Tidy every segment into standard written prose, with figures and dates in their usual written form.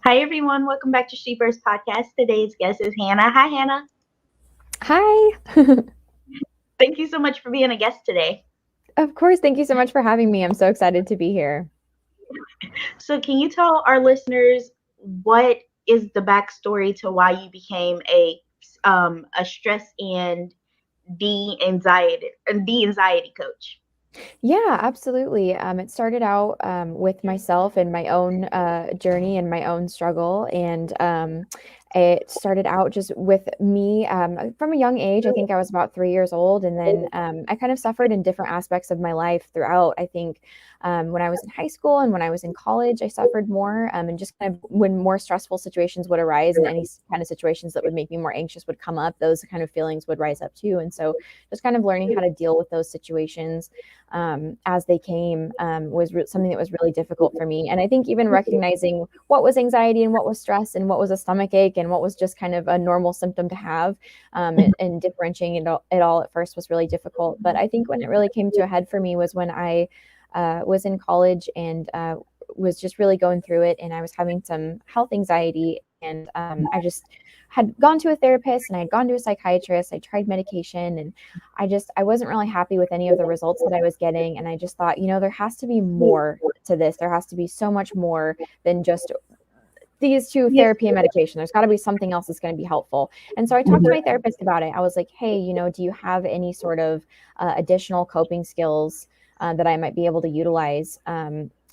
Hi, everyone. Welcome back to Sheepers Podcast. Today's guest is Hannah. Hi, Hannah. Hi. Thank you so much for being a guest today. Of course. Thank you so much for having me. I'm so excited to be here. So, can you tell our listeners what is the backstory to why you became a stress and de anxiety coach? Yeah, absolutely. It started out with myself and my own journey and my own struggle. And it started out just with me from a young age. I think I was about 3 years old. And then I kind of suffered in different aspects of my life throughout. I think when I was in high school and when I was in college, I suffered more. And just kind of when more stressful situations would arise and any kind of situations that would make me more anxious would come up, those kind of feelings would rise up too. And so just kind of learning how to deal with those situations as they came was something that was really difficult for me. And I think even recognizing what was anxiety and what was stress and what was a stomach ache and what was just kind of a normal symptom to have and differentiating it all at first was really difficult. But I think when it really came to a head for me was when I was in college and was just really going through it. And I was having some health anxiety. And I just had gone to a therapist and I had gone to a psychiatrist. I tried medication and I wasn't really happy with any of the results that I was getting. And I just thought, there has to be more to this. There has to be so much more than just these two, therapy and medication. There's got to be something else that's going to be helpful. And so I talked to my therapist about it. I was like, hey, do you have any sort of additional coping skills that I might be able to utilize?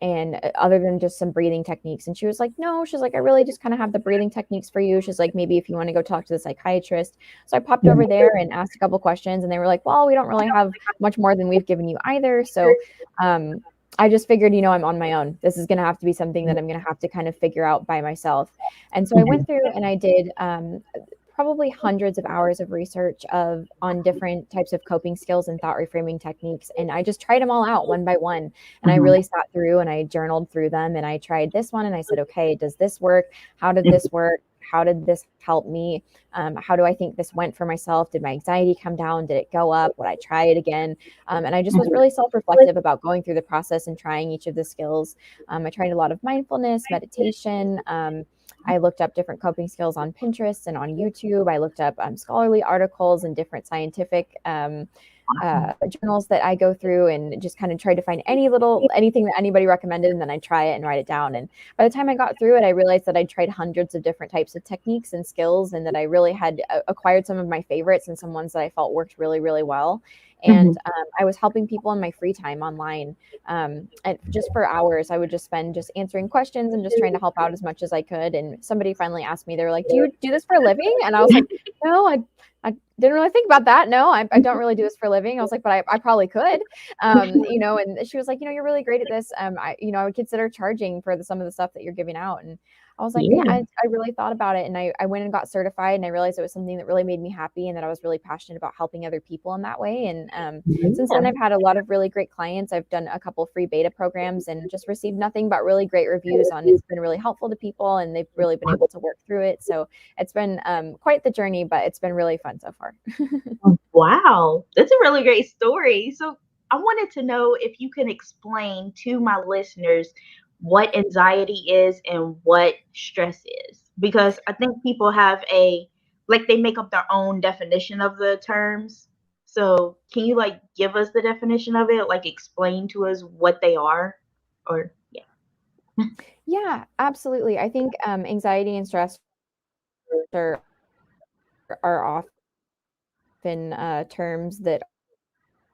And other than just some breathing techniques. And she was like, no, she's like, I really just kind of have the breathing techniques for you. She's like, maybe if you want to go talk to the psychiatrist. So I popped over there and asked a couple questions and they were like, well, we don't really have much more than we've given you either. So I just figured, I'm on my own. This is going to have to be something that I'm going to have to kind of figure out by myself. And so I went through and I did probably hundreds of hours of research on different types of coping skills and thought reframing techniques. And I just tried them all out one by one. And I really sat through and I journaled through them and I tried this one and I said, okay, does this work? How did this work? How did this help me? How do I think this went for myself? Did my anxiety come down? Did it go up? Would I try it again? And I just was really self-reflective about going through the process and trying each of the skills. I tried a lot of mindfulness, meditation. I looked up different coping skills on Pinterest and on YouTube. I looked up scholarly articles and different scientific journals that I go through and just kind of tried to find anything that anybody recommended. And then I try it and write it down. And by the time I got through it, I realized that I'd tried hundreds of different types of techniques and skills and that I really had acquired some of my favorites and some ones that I felt worked really, really well. And I was helping people in my free time online. And just for hours, I would just spend just answering questions and just trying to help out as much as I could. And somebody finally asked me, they were like, do you do this for a living? And I was like, no, I didn't really think about that. No, I don't really do this for a living. I was like, but I probably could, and she was like, you're really great at this. I would consider charging for some of the stuff that you're giving out. And I was like, yeah, I really thought about it. And I went and got certified and I realized it was something that really made me happy and that I was really passionate about helping other people in that way. And since then, I've had a lot of really great clients. I've done a couple of free beta programs and just received nothing but really great reviews on it's been really helpful to people and they've really been able to work through it. So it's been quite the journey, but it's been really fun so far. Wow, that's a really great story. So, I wanted to know if you can explain to my listeners what anxiety is and what stress is, because I think people have they make up their own definition of the terms. So, can you give us the definition of it, explain to us what they are, or yeah. Yeah, absolutely. I think anxiety and stress are often terms that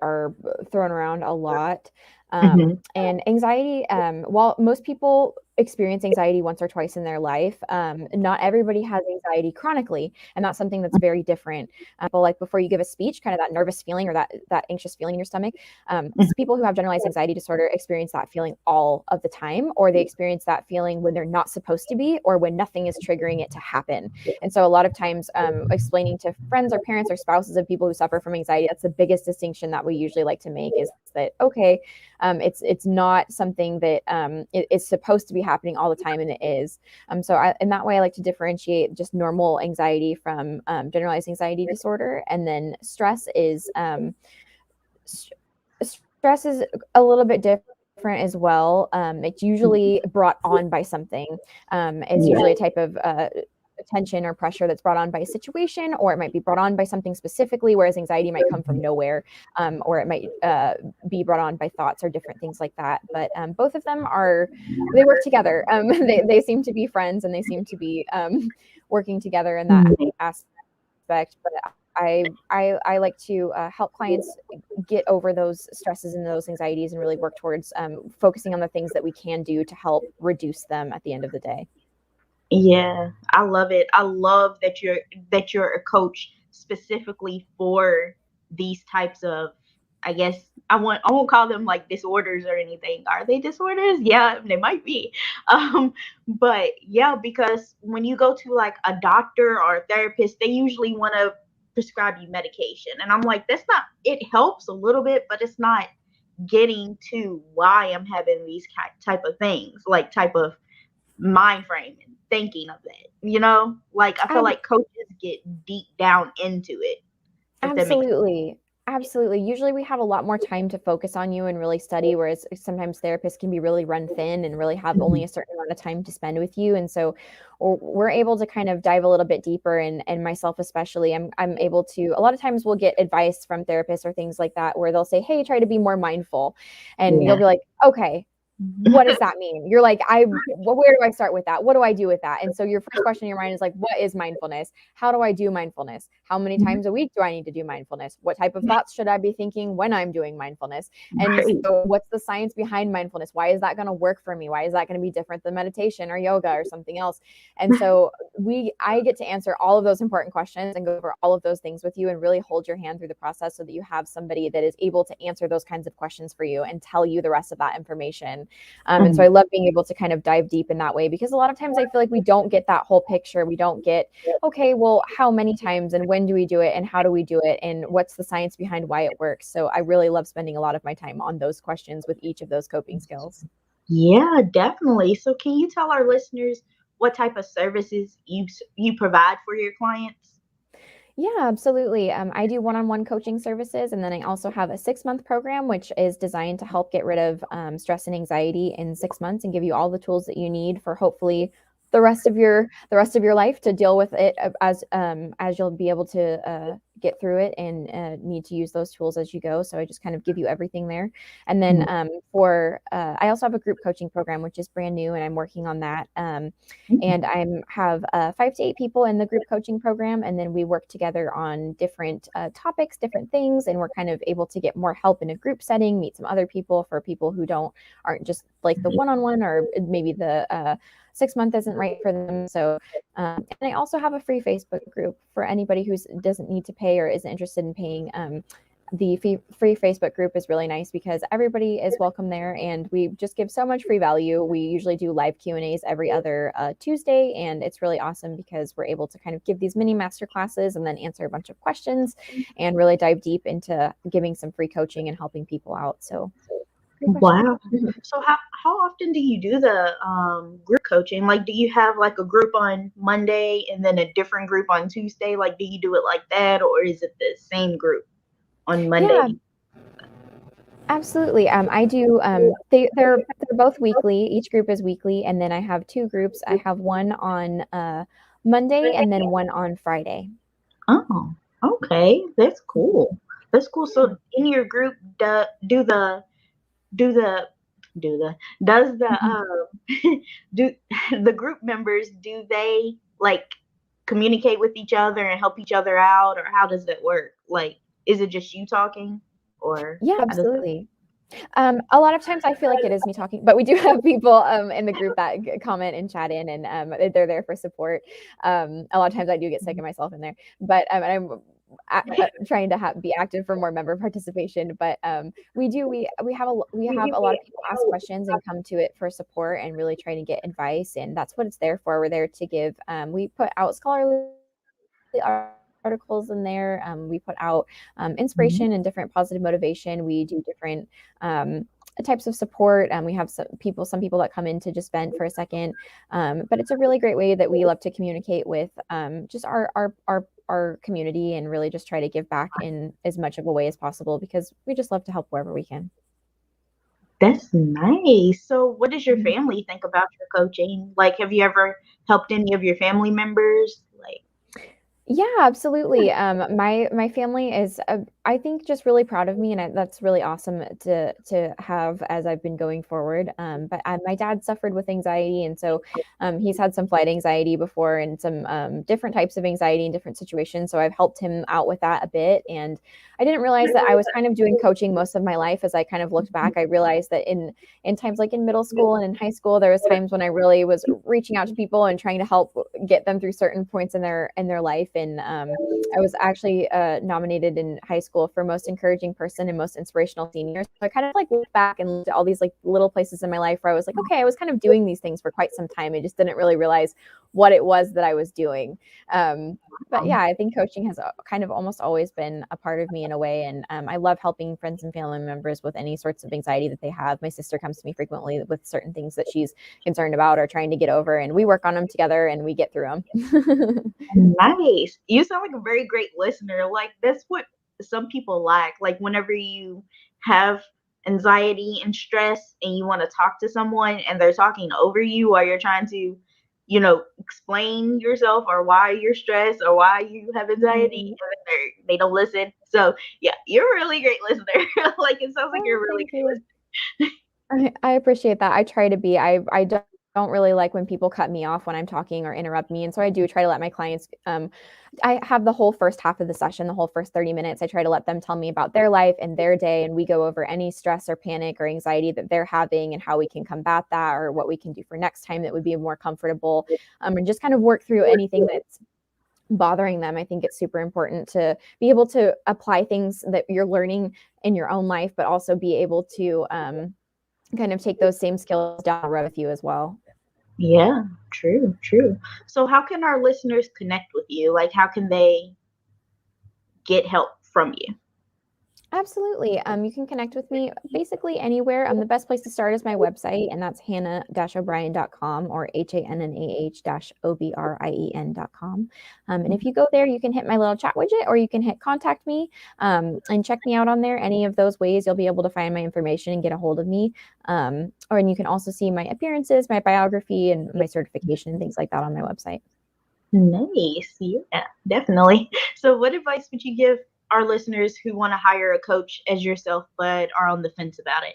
are thrown around a lot. Mhm. And anxiety, while most people experience anxiety once or twice in their life, not everybody has anxiety chronically. And that's something that's very different. But like before you give a speech, kind of that nervous feeling or that anxious feeling in your stomach, people who have generalized anxiety disorder experience that feeling all of the time, or they experience that feeling when they're not supposed to be, or when nothing is triggering it to happen. And so a lot of times explaining to friends or parents or spouses of people who suffer from anxiety, that's the biggest distinction that we usually like to make is that, okay, it's not something that is supposed to be happening all the time, and it is. So in that way, I like to differentiate just normal anxiety from generalized anxiety disorder, and then stress is a little bit different. different as well. It's usually brought on by something. It's Yeah. usually a type of tension or pressure that's brought on by a situation, or it might be brought on by something specifically, whereas anxiety might come from nowhere, or it might be brought on by thoughts or different things like that. But both of them they work together. They seem to be friends, and they seem to be working together in that aspect. But I like to help clients get over those stresses and those anxieties and really work towards focusing on the things that we can do to help reduce them at the end of the day. Yeah, I love it. I love that you're a coach specifically for these types of, I guess I won't call them like disorders or anything. Are they disorders? Yeah, they might be. But yeah, because when you go to like a doctor or a therapist, they usually want to prescribe you medication. And I'm like, that's not, it helps a little bit, but it's not getting to why I'm having these type of things, like type of mind frame and thinking of that. Like I feel Ab- like coaches get deep down into it, if that makes Absolutely. Absolutely. Usually we have a lot more time to focus on you and really study, whereas sometimes therapists can be really run thin and really have only sense. a certain amount of time to spend with you. And so we're able to kind of dive a little bit deeper, and myself especially, I'm able to, a lot of times we'll get advice from therapists or things like that where they'll say, hey, try to be more mindful. And you'll Yeah. be like, okay, what does that mean? You're like, where do I start with that? What do I do with that? And so your first question in your mind is like, what is mindfulness? How do I do mindfulness? How many times a week do I need to do mindfulness? What type of thoughts should I be thinking when I'm doing mindfulness? And Right. so what's the science behind mindfulness? Why is that going to work for me? Why is that going to be different than meditation or yoga or something else? And so I get to answer all of those important questions and go over all of those things with you and really hold your hand through the process so that you have somebody that is able to answer those kinds of questions for you and tell you the rest of that information. And so Mhm. I love being able to kind of dive deep in that way, because a lot of times I feel like we don't get that whole picture. We don't get, okay, well, how many times and when do we do it and how do we do it and what's the science behind why it works? So I really love spending a lot of my time on those questions with each of those coping skills. Yeah, definitely. So can you tell our listeners what type of services you provide for your clients? Yeah, absolutely. I do one-on-one coaching services, and then I also have a 6-month program, which is designed to help get rid of stress and anxiety in 6 months and give you all the tools that you need for hopefully the rest of your life to deal with it, as you'll be able to get through it and need to use those tools as you go. So I just kind of give you everything there. And then for I also have a group coaching program, which is brand new, and I'm working on that. And I have 5 to 8 people in the group coaching program, and then we work together on different topics, different things, and we're kind of able to get more help in a group setting, meet some other people for people who aren't just like the one-on-one, or maybe the 6 month isn't right for them. So, and I also have a free Facebook group for anybody who doesn't need to pay or isn't interested in paying. The free Facebook group is really nice because everybody is welcome there, and we just give so much free value. We usually do live Q&As every other Tuesday, and it's really awesome because we're able to kind of give these mini master classes and then answer a bunch of questions and really dive deep into giving some free coaching and helping people out. So great question. Wow. So how often do you do the group coaching? Like, do you have like a group on Monday and then a different group on Tuesday? Like, do you do it like that, or is it the same group on Monday? Yeah, absolutely. I do. They're both weekly. Each group is weekly, and then I have 2 groups. I have one on Monday and then one on Friday. Oh, okay. That's cool. That's cool. Yeah. So in your group, do the do the does the do the group members, do they like communicate with each other and help each other out, or how does that work? Like, is it just you talking, or Yeah, how does absolutely. A lot of times I feel like it is me talking, but we do have people in the group that comment and chat in, and they're there for support. A lot of times I do get sick of myself in there, but and I'm trying to be active for more member participation. But we have a lot of people ask questions and come to it for support and really trying to get advice, and that's what it's there for. We're there to give. We put out scholarly articles in there. We put out inspiration and different positive motivation. We do different types of support. We have some people that come in to just vent for a second. But it's a really great way that we love to communicate with just our community, and really just try to give back in as much of a way as possible, because we just love to help wherever we can. That's nice. So, what does your Mhm. family think about your coaching? Like, have you ever helped any of your family members? Like, Yeah, absolutely. My family is, I think, just really proud of me, and that's really awesome to have as I've been going forward. But my dad suffered with anxiety, and so he's had some flight anxiety before, and some different types of anxiety in different situations. So I've helped him out with that a bit, and I didn't realize that I was kind of doing coaching most of my life. As I kind of looked back, I realized that in times like in middle school and in high school, there was times when I really was reaching out to people and trying to help get them through certain points in their life. And I was actually nominated in high school for most encouraging person and most inspirational senior. So I kind of like looked back and looked at all these like little places in my life where I was like, okay, I was kind of doing these things for quite some time. I just didn't really realize what it was that I was doing. But yeah, I think coaching has kind of almost always been a part of me in a way. And I love helping friends and family members with any sorts of anxiety that they have. My sister comes to me frequently with certain things that she's concerned about or trying to get over, and we work on them together and we get through them. nice. You sound like a very great listener. Like, that's what some people lack. Like, whenever you have anxiety and stress and you want to talk to someone and they're talking over you while you're trying to, explain yourself or why you're stressed or why you have anxiety, Mhm. and then they don't listen. So, yeah, you're a really great listener. Like, it sounds like you're Oh, a really thank great you. I appreciate that. I try to be. I don't really like when people cut me off when I'm talking or interrupt me, and so I do try to let my clients. I have the whole first half of the session, the whole first 30 minutes. I try to let them tell me about their life and their day, and we go over any stress or panic or anxiety that they're having and how we can combat that, or what we can do for next time that would be more comfortable, and just kind of work through anything that's bothering them. I think it's super important to be able to apply things that you're learning in your own life, but also be able to kind of take those same skills down the road with you as well. Yeah, true, true. So, how can our listeners connect with you? Like, how can they get help from you? Absolutely. You can connect with me basically anywhere. The best place to start is my website, and that's hannah-o'brien.com, or HANNAH-OBRIEN.com. And if you go there, you can hit my little chat widget, or you can hit contact me, and check me out on there. Any of those ways, you'll be able to find my information and get a hold of me. And you can also see my appearances, my biography, and my certification and things like that on my website. Nice. Yeah, definitely. So, what advice would you give our listeners who want to hire a coach as yourself but are on the fence about it?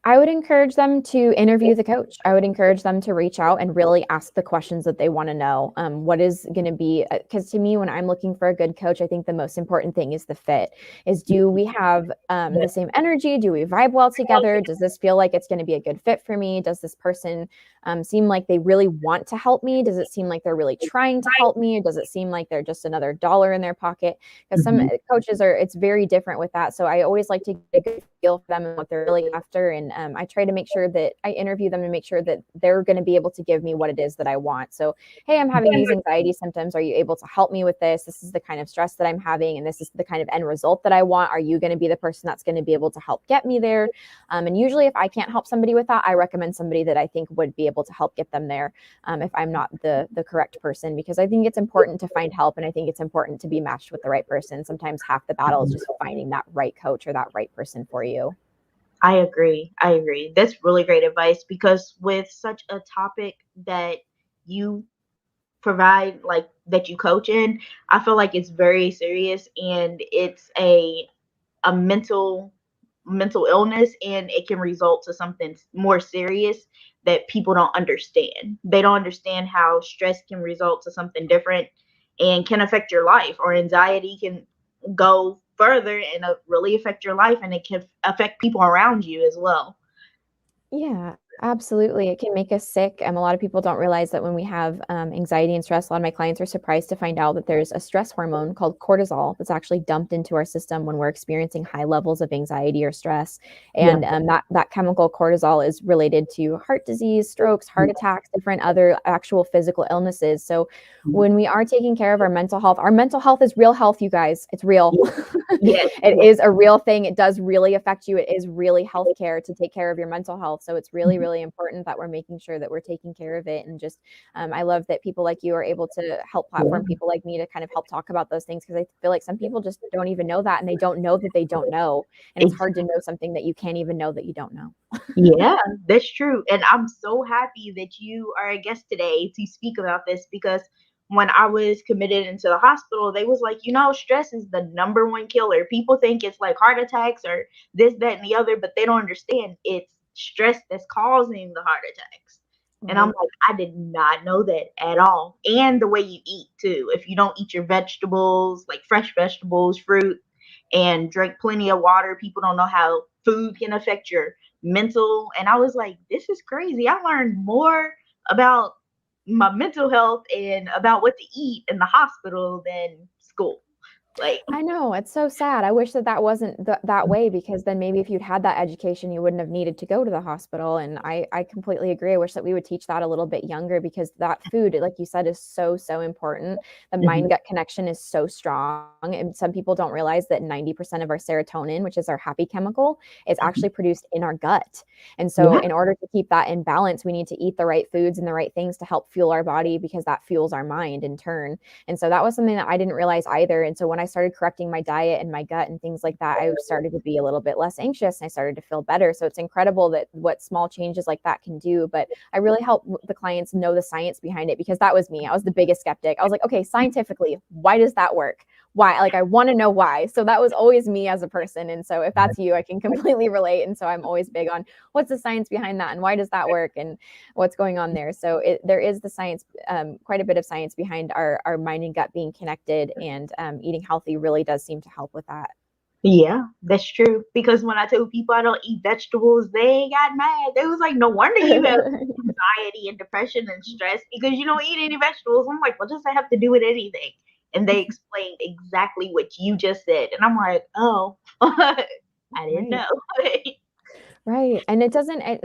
I would encourage them to interview the coach. I would encourage them to reach out and really ask the questions that they want to know. What is going to be, because to me, when I'm looking for a good coach, I think the most important thing is the fit. Is, do we have the same energy? Do we vibe well together? Does this feel like it's going to be a good fit for me? Does this person seem like they really want to help me? Does it seem like they're really trying to help me? Or does it seem like they're just another dollar in their pocket? Because some Mhm. coaches are, it's very different with that. So I always like to get a good feel for them and what they're really after. And I try to make sure that I interview them to make sure that they're going to be able to give me what it is that I want. So, hey, I'm having these anxiety symptoms. Are you able to help me with this? This is the kind of stress that I'm having, and this is the kind of end result that I want. Are you going to be the person that's going to be able to help get me there? And usually, if I can't help somebody with that, I recommend somebody that I think would be able to help get them there, if I'm not the correct person, because I think it's important to find help, and I think it's important to be matched with the right person. Sometimes half the battle is just finding that right coach or that right person for you. I agree. I agree. That's really great advice because with such a topic that you provide, like that you coach in, I feel like it's very serious and it's a mental illness, and it can result to something more serious that people don't understand. They don't understand how stress can result to something different and can affect your life, or anxiety can go further and really affect your life, and it can affect people around you as well. Yeah, absolutely. It can make us sick. A lot of people don't realize that when we have anxiety and stress, a lot of my clients are surprised to find out that there's a stress hormone called cortisol that's actually dumped into our system when we're experiencing high levels of anxiety or stress. Yeah. And that chemical cortisol is related to heart disease, strokes, heart attacks, different other actual physical illnesses. So when we are taking care of our mental health is real health, you guys. It's real. Yes. It is a real thing. It does really affect you. It is really healthcare to take care of your mental health. So it's really, really really important that we're making sure that we're taking care of it. And just, I love that people like you are able to help platform Yeah. people like me to kind of help talk about those things, because I feel like some people just don't even know that, and they don't know that they don't know. And it's hard to know something that you can't even know that you don't know. Yeah, that's true. And I'm so happy that you are a guest today to speak about this because when I was committed into the hospital, they was like, stress is the number one killer. People think it's like heart attacks or this, that, and the other, but they don't understand it's stress that's causing the heart attacks. And I'm Right. like, I did not know that at all. And the way you eat too. If you don't eat your vegetables, like fresh vegetables, fruit, and drink plenty of water, people don't know how food can affect your mental. And I was like, this is crazy. I learned more about my mental health and about what to eat in the hospital than school. Like, I know, it's so sad. I wish that that wasn't that way, because then maybe if you'd had that education, you wouldn't have needed to go to the hospital. And I completely agree. I wish that we would teach that a little bit younger, because that food, like you said, is so, so important. The mhm, mind-gut connection is so strong. And some people don't realize that 90% of our serotonin, which is our happy chemical, is mhm. actually produced in our gut. And so Yeah, in order to keep that in balance, we need to eat the right foods and the right things to help fuel our body, because that fuels our mind in turn. And so that was something that I didn't realize either. And so when I started correcting my diet and my gut and things like that, I started to be a little bit less anxious and I started to feel better. So it's incredible that what small changes like that can do. But I really help the clients know the science behind it, because that was me. I was the biggest skeptic. I was like, okay, scientifically, why does that work? Why? Like, I want to know why. So that was always me as a person. And so if that's you, I can completely relate. And so I'm always big on what's the science behind that and why does that work and what's going on there. So there is the science, quite a bit of science behind our mind and gut being connected, and eating healthy really does seem to help with that. yeah, that's true. Because when I told people I don't eat vegetables, they got mad. They was like, no wonder you have anxiety and depression and stress because you don't eat any vegetables. I'm like, what does that have to do with anything? And they explained exactly what you just said. And I'm like, oh, I didn't Right. know. Right. And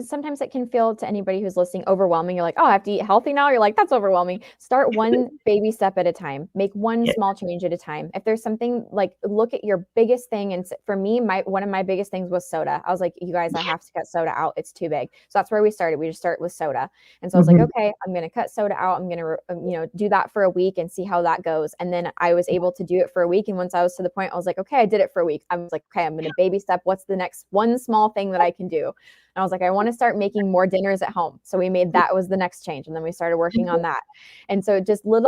sometimes it can feel, to anybody who's listening, overwhelming. You're like, oh, I have to eat healthy now. You're like, that's overwhelming. Start one baby step at a time. Make one Yeah. small change at a time. If there's something, like, look at your biggest thing. And for me, one of my biggest things was soda. I was like, you guys, I have to cut soda out. It's too big. So that's where we started. We just start with soda. And so I was like, Mhm. okay, I'm going to cut soda out. I'm going to, do that for a week and see how that goes. And then I was able to do it for a week. And once I was to the point, I was like, okay, I did it for a week. I was like, okay, I'm going to baby step. What's the next one small thing that I can do? And I was like, I want to start making more dinners at home. So we made that was the next change. And then we started working on that. And so just one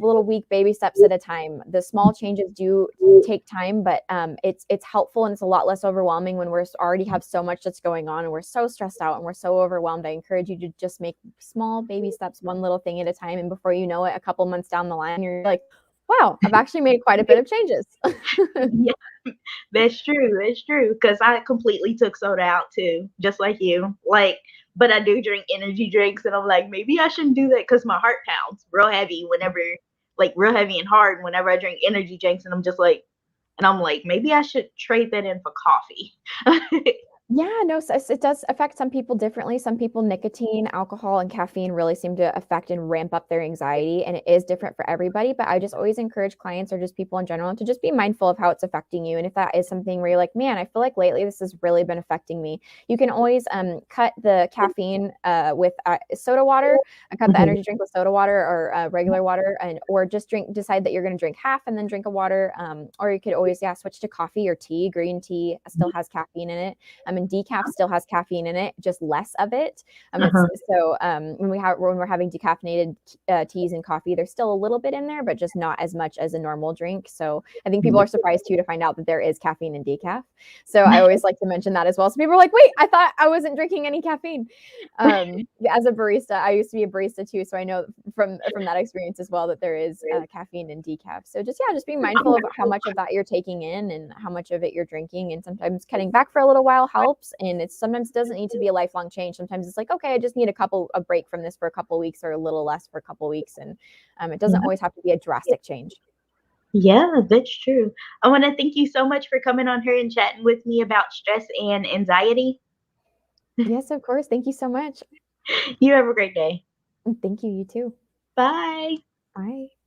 little week baby steps at a time. The small changes do take time, but it's helpful, and it's a lot less overwhelming when we're already have so much that's going on and we're so stressed out and we're so overwhelmed. I encourage you to just make small baby steps, one little thing at a time. And before you know it, a couple months down the line, you're like, wow, I've actually made quite a bit of changes. Yeah, that's true. That's true. Because I completely took soda out too, just like you. Like, but I do drink energy drinks, and I'm like, maybe I shouldn't do that because my heart pounds real heavy whenever, like, real heavy and hard whenever I drink energy drinks, and I'm like, maybe I should trade that in for coffee. Yeah, no, so it does affect some people differently. Some people, nicotine, alcohol, and caffeine really seem to affect and ramp up their anxiety, and it is different for everybody. But I just always encourage clients, or just people in general, to just be mindful of how it's affecting you. And if that is something where you're like, man, I feel like lately this has really been affecting me, you can always cut the caffeine with soda water, and cut the Mhm. energy drink with soda water or regular water, and or just decide that you're going to drink half and then drink a water. Or you could always, yeah, switch to coffee or tea. Green tea still has caffeine in it, and decaf still has caffeine in it, just less of it. It's Uh-huh. so when we're having decaffeinated teas and coffee, there's still a little bit in there, but just not as much as a normal drink. So I think people are surprised too to find out that there is caffeine in decaf. So I always like to mention that as well. So people are like, wait, I thought I wasn't drinking any caffeine. As a barista, I used to be a barista too, so I know from that experience as well that there is caffeine in decaf. So just being mindful of how much of that you're taking in and how much of it you're drinking, and sometimes cutting back for a little while helps. And it sometimes doesn't need to be a lifelong change. Sometimes it's like, okay, I just need a break from this for a couple of weeks, or a little less for a couple of weeks, and it doesn't always have to be a drastic change. Yeah, that's true. I want to thank you so much for coming on here and chatting with me about stress and anxiety. Yes, of course. Thank you so much. You have a great day. Thank you. You too. Bye. Bye.